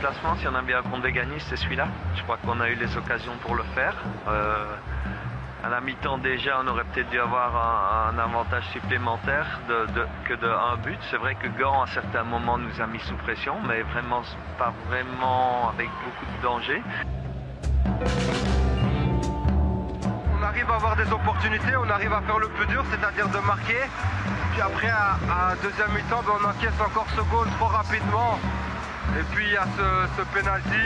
déplacement, s'il y en a bien qu'on devait gagner, c'est celui-là. Je crois qu'on a eu les occasions pour le faire. À la mi-temps déjà, on aurait peut-être dû avoir un avantage supplémentaire que de un but. C'est vrai que Gand, à certains moments, nous a mis sous pression, mais vraiment pas vraiment avec beaucoup de danger. On arrive à avoir des opportunités, on arrive à faire le plus dur, c'est-à-dire de marquer. Puis après, à deuxième mi-temps, on encaisse encore ce goal trop rapidement. Et puis il y a ce penalty.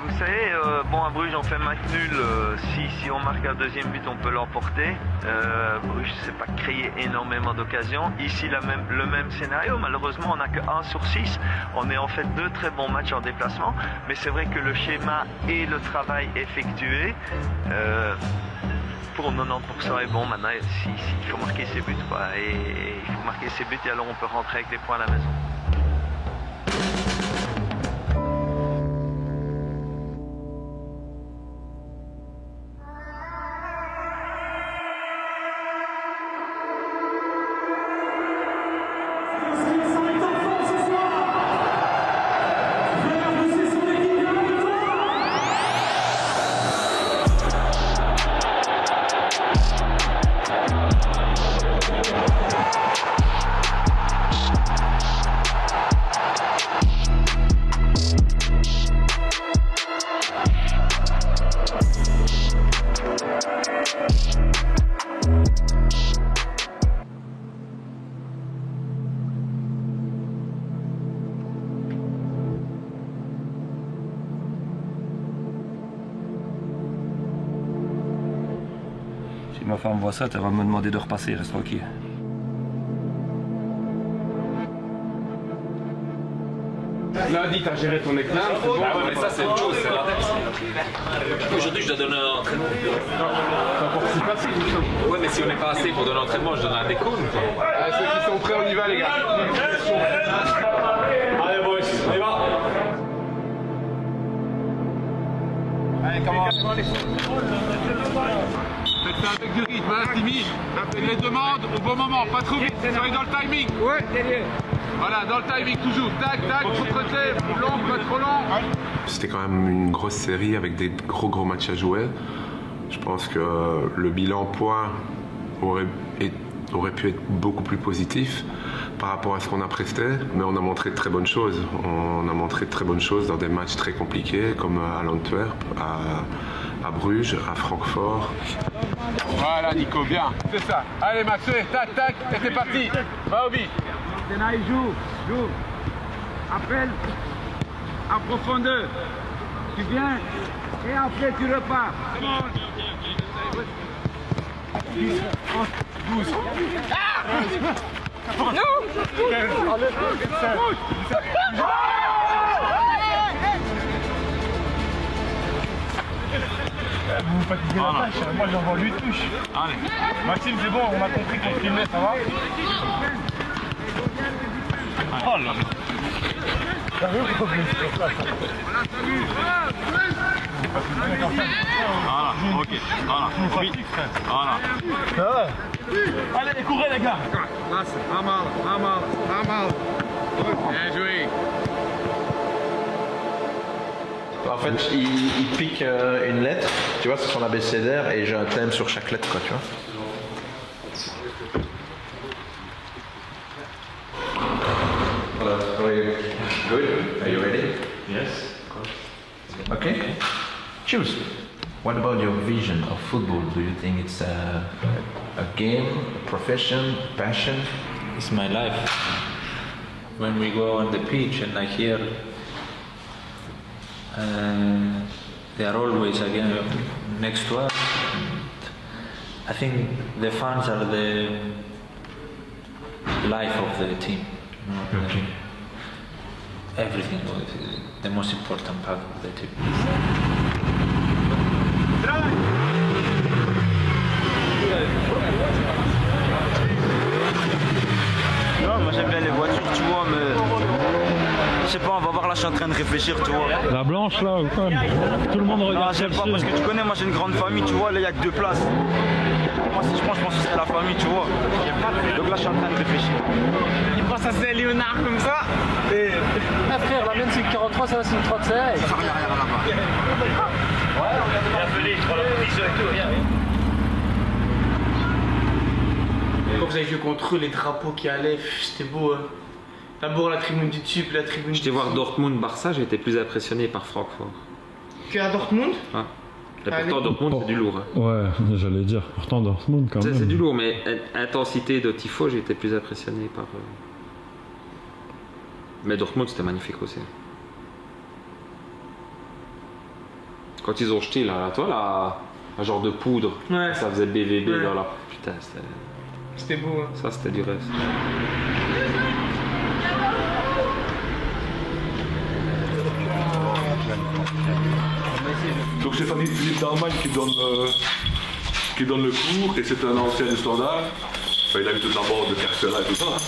Vous savez, à Bruges on fait match nul, si on marque un deuxième but on peut l'emporter. Bruges s'est pas créé énormément d'occasions. Ici le même scénario, malheureusement on n'a que 1 sur 6. On est en fait 2 très bons matchs en déplacement, mais c'est vrai que le schéma et le travail effectué pour 90% est bon. Maintenant il faut marquer ses buts et il faut marquer ses buts et alors on peut rentrer avec des points à la maison. Si ma femme voit ça, elle va me demander de repasser, reste tranquille. Lundi, t'as géré ton éclat. Bon. Ah ouais, mais ça, c'est autre chose, c'est l'inverse. Aujourd'hui, je dois donner un entraînement. C'est encore plus facile, justement. Ouais, mais si on n'est pas assez pour donner un entraînement, je donne un décompte. Ceux qui sont prêts, on y va, les gars. Allez, boys, on y va. Allez, comment faites ça avec du rythme, hein, Timmy. Faites les demandes au bon moment, pas trop vite. Soyez dans le timing. Ouais, voilà, dans le timing toujours. Tac, tac, contre-côté, long, pas trop long. C'était quand même une grosse série avec des gros matchs à jouer. Je pense que le bilan points aurait pu être beaucoup plus positif par rapport à ce qu'on a presté, mais on a montré de très bonnes choses. On a montré de très bonnes choses dans des matchs très compliqués comme à l'Antwerp, à Bruges, à Francfort. Voilà Nico, bien, c'est ça. Allez Max, tac, tac, et c'est parti. Va au but. Maintenant il joue. Appelle en profondeur. Tu viens et après tu repars. 12. Vous fatiguez la tâche, moi j'envoie lui touche. Allez. Maxime, c'est bon, on a compris qu'on filmait, ça va? Oh là là. T'as vu pourquoi je suis sur place? Voilà, ok. Voilà. Oui. Voilà. Ça va? Allez, courez les gars! Là, c'est pas mal. Bien joué. En fait, il pique une lettre, tu vois, c'est son abécédaire et j'ai un thème sur chaque lettre, quoi, tu vois. Voilà, good. Are you ready? Yes. Okay. Choose. What about your vision of football? Do you think it's a game, a profession, passion? It's my life. When we go on the pitch and I hear they are always again next to us. I think the fans are the life of the team. Okay. Everything, the most important part of the team. Non, moi j'aime bien les voitures, tu vois, mais sais pas, on va voir là, je suis en train de réfléchir, tu vois. La blanche là ou quoi? Tout le monde regarde. Non, j'aime pas parce que tu connais, moi j'ai une grande famille, tu vois, là il y a que 2 places. Moi si je pense que ce serait la famille, tu vois. Donc là je suis en train de réfléchir. Il pense à c'est Léonard comme ça. Et... Ah frère, la mienne c'est une 43, ça va c'est une 37. Ça rien là-bas. Quand vous avez joué contre eux, les drapeaux qui allaient, c'était beau. Hein. D'abord la tribune du dessus, puis la tribune du J'étais voir Dortmund-Barça, j'ai été plus impressionné par Francfort. Que à Dortmund? Ah. Et pourtant Dortmund c'est du lourd. Hein. Ouais, j'allais dire, pourtant Dortmund quand même. C'est du lourd, mais intensité de tifo, j'ai été plus impressionné par... Mais Dortmund c'était magnifique aussi. Quand ils ont jeté là, toi là, un genre de poudre, ouais. Ça faisait BVB ouais. dans la... Putain, c'était beau. Hein. Ça c'était du rêve. Donc c'est Philippe d'Allemagne qui donne le cours et c'est un ancien du Standard. Enfin, il a eu toute la bande de Carcela et tout ça. Hein.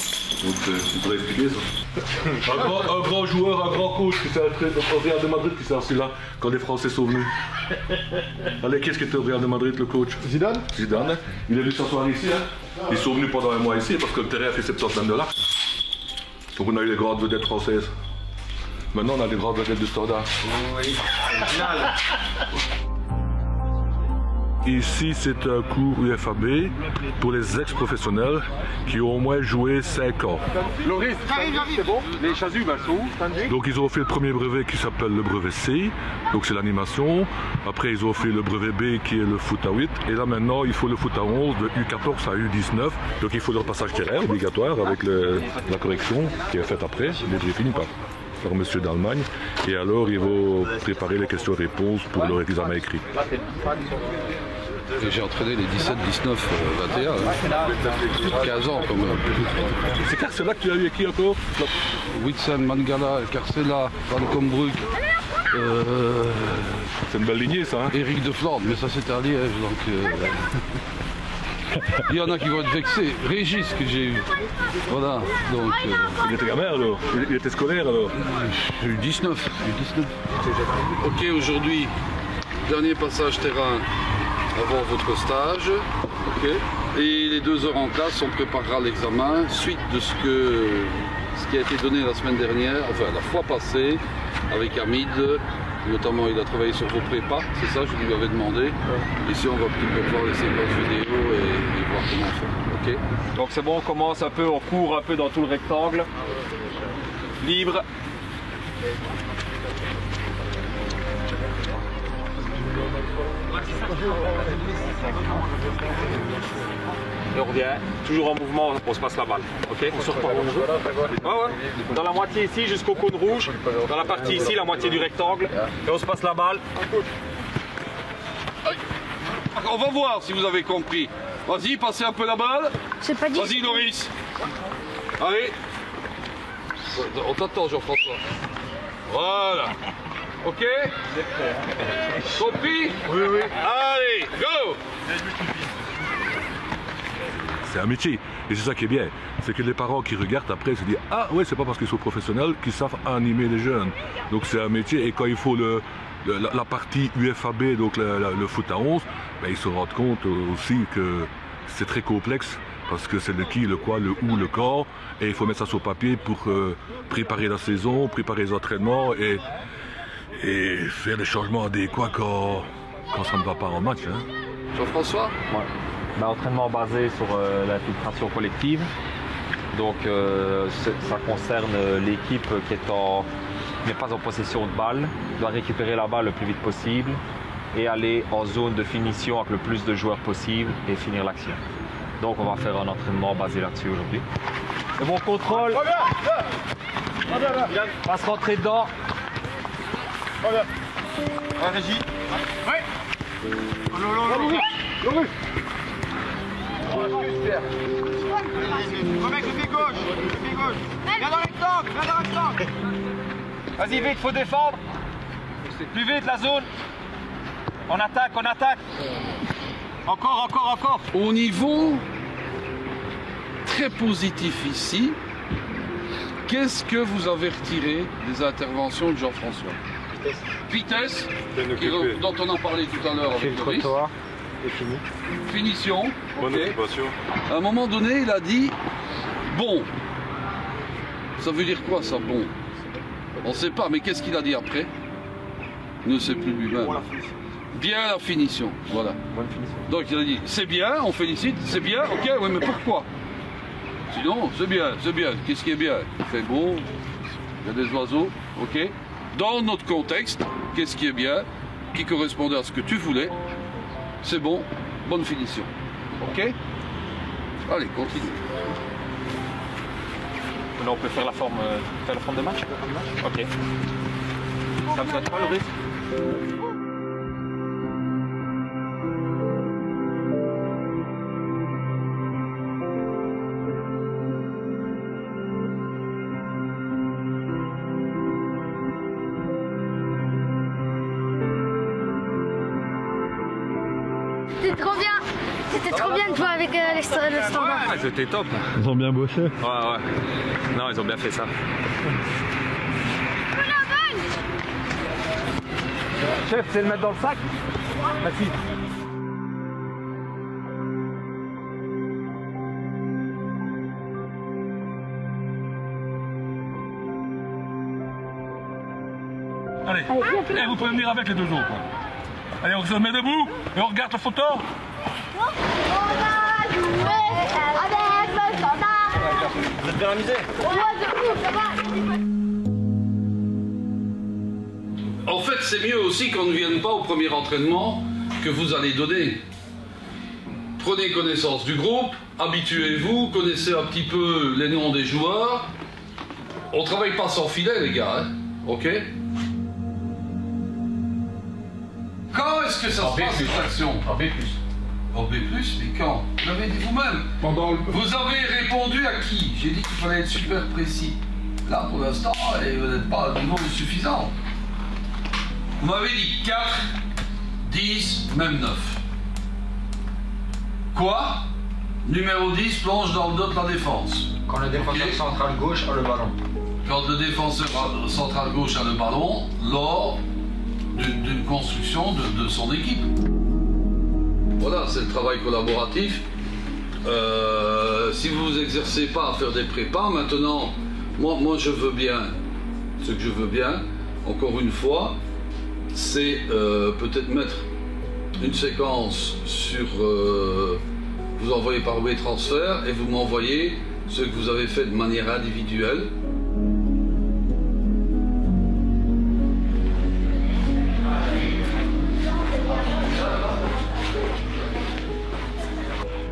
Donc il pourrait expliquer ça. Un grand joueur, un grand coach qui s'est au Real de Madrid qui s'est assis là quand les Français sont venus. Allez, qu'est-ce qui était au Real de Madrid le coach? Zidane. Zidane. Il est venu s'asseoir ici. Hein. Ils sont venus pendant un mois ici parce que le terrain a fait 70 $. Donc on a eu les grandes vedettes françaises. Maintenant on a les grandes vedettes du Standard. Oui, Ici, c'est un cours UFAB pour les ex-professionnels qui ont au moins joué 5 ans. Loris, c'est bon. Les chasubles, elles sont où? Donc, ils ont fait le premier brevet qui s'appelle le brevet C, donc c'est l'animation. Après, ils ont fait le brevet B qui est le foot à 8. Et là, maintenant, il faut le foot à 11, de U14 à U19. Donc, il faut le passage terrain obligatoire avec la correction qui est faite après. Il est fini par monsieur d'Allemagne. Et alors, ils vont préparer les questions-réponses pour leur examen écrit. Et j'ai entraîné les 17, 19, 21, plus de 15 ans quand même. C'est Carcela que tu as eu avec qui encore? Witsen, Mangala, Carcela, Van Combrug. C'est une belle lignée ça, hein? Éric de Flandre, mais ça c'était à Liège, donc... Il y en a qui vont être vexés. Régis que j'ai eu. Voilà, donc... Il était gamin alors? Il était scolaire alors? J'ai eu 19. Ok, aujourd'hui, dernier passage terrain avant votre stage. Okay. Et les 2 heures en classe, on préparera l'examen suite de ce qui a été donné la semaine dernière, enfin la fois passée, avec Hamid. Notamment, il a travaillé sur vos prépas, c'est ça, je lui avais demandé. Ici, on va peut-être voir les séquences vidéo et voir comment on fait. Ok. Donc c'est bon, on commence un peu, on court un peu dans tout le rectangle. Libre. Et on revient, toujours en mouvement, on se passe la balle. Ok, on se repart. Ouais. Dans la moitié ici jusqu'au cône rouge, dans la partie ici, la moitié du rectangle, et on se passe la balle. On va voir si vous avez compris. Vas-y, passez un peu la balle. Vas-y, Loris. Allez. On t'attend, Jean-François. Voilà. Ok. Compris? Oui. Allez, go. C'est un métier. Et c'est ça qui est bien. C'est que les parents qui regardent après se disent « Ah ouais, c'est pas parce qu'ils sont professionnels qu'ils savent animer les jeunes. » Donc c'est un métier. Et quand il faut la partie UFAB, donc le foot à 11, ben, ils se rendent compte aussi que c'est très complexe. Parce que c'est le qui, le quoi, le où, le quand. Et il faut mettre ça sur papier pour préparer la saison, préparer les entraînements et faire des changements adéquats quand ça ne va pas en match. Hein. Jean-François? Ouais. Entraînement basé sur l'infiltration collective. Donc ça concerne l'équipe qui n'est pas en possession de balle, doit récupérer la balle le plus vite possible et aller en zone de finition avec le plus de joueurs possible et finir l'action. Donc on va faire un entraînement basé là-dessus aujourd'hui. Et bon contrôle. On va se rentrer dedans. Régie. Oui. Remets le pied gauche. Viens dans le rectangle. Vas-y vite, faut défendre. Plus vite la zone. On attaque. Encore. Au niveau très positif ici, Qu'est-ce que vous avez retiré des interventions de Jean-François? Vitesse, dont on en parlait tout à l'heure avec Doris. Et fini. Finition. Bonne Okay. occupation. À un moment donné, il a dit bon. Ça veut dire quoi ça, bon? On ne sait pas, mais qu'est-ce qu'il a dit après? Il ne sait plus lui-même. Bien la finition, voilà. Bonne finition. Donc il a dit c'est bien, on félicite, c'est bien, ok, oui, mais pourquoi? Sinon, c'est bien, c'est bien. Qu'est-ce qui est bien? Il fait beau, il y a des oiseaux, ok. Dans notre contexte, qu'est-ce qui est bien, qui correspondait à ce que tu voulais? C'est bon, bonne finition. Ok? Allez, continue. Là, on peut faire la forme de match? Ok. Ça me fait pas le risque? C'était trop bien. C'était trop bien de jouer avec le standard. Ouais, c'était top. Ils ont bien bossé. Ouais. Non, ils ont bien fait ça. Chef, c'est le mettre dans le sac? Merci. Allez, et vous pouvez venir avec les deux autres. Allez, on se met debout et on regarde la photo. On a joué avec le standard. Vous êtes bien amusés? En fait, c'est mieux aussi qu'on ne vienne pas au premier entraînement que vous allez donner. Prenez connaissance du groupe, habituez-vous, connaissez un petit peu les noms des joueurs. On travaille pas sans filet, les gars, hein, ok? Quand est-ce que ça se passe, cette action? En B+. En B+, mais quand? Vous l'avez dit vous-même. Vous avez répondu à qui? J'ai dit qu'il fallait être super précis. Là, pour l'instant, vous n'êtes pas à un niveau suffisant. Vous m'avez dit 4, 10, même 9. Quoi? Numéro 10 plonge dans le dos de la défense. Quand le défenseur central gauche a le ballon. Quand le défenseur central gauche a le ballon, lors d'une construction de son équipe. Voilà, c'est le travail collaboratif. Si vous ne vous exercez pas à faire des prépas, maintenant, moi je veux bien, ce que je veux bien, encore une fois, c'est peut-être mettre une séquence sur... vous envoyez par WeTransfer et vous m'envoyez ce que vous avez fait de manière individuelle.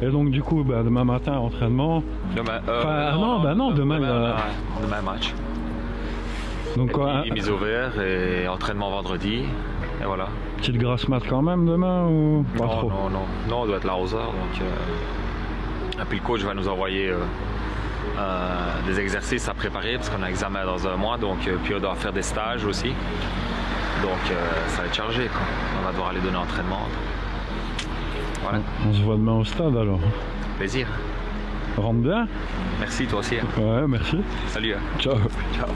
Et donc du coup, bah, demain matin, entraînement. Demain, demain. Demain match. Donc quoi? Mise au vert et entraînement vendredi. Et voilà. Petite grasse mat quand même demain ou pas non, trop? Non, on doit être l'arroseur. Donc, et puis le coach va nous envoyer des exercices à préparer parce qu'on a examen dans un mois. Donc, puis on doit faire des stages aussi. Donc ça va être chargé, quoi. On va devoir aller donner entraînement. Voilà. On se voit demain au stade alors. Plaisir. Rentre bien. Merci toi aussi. Ouais, merci. Salut. Ciao. Ciao.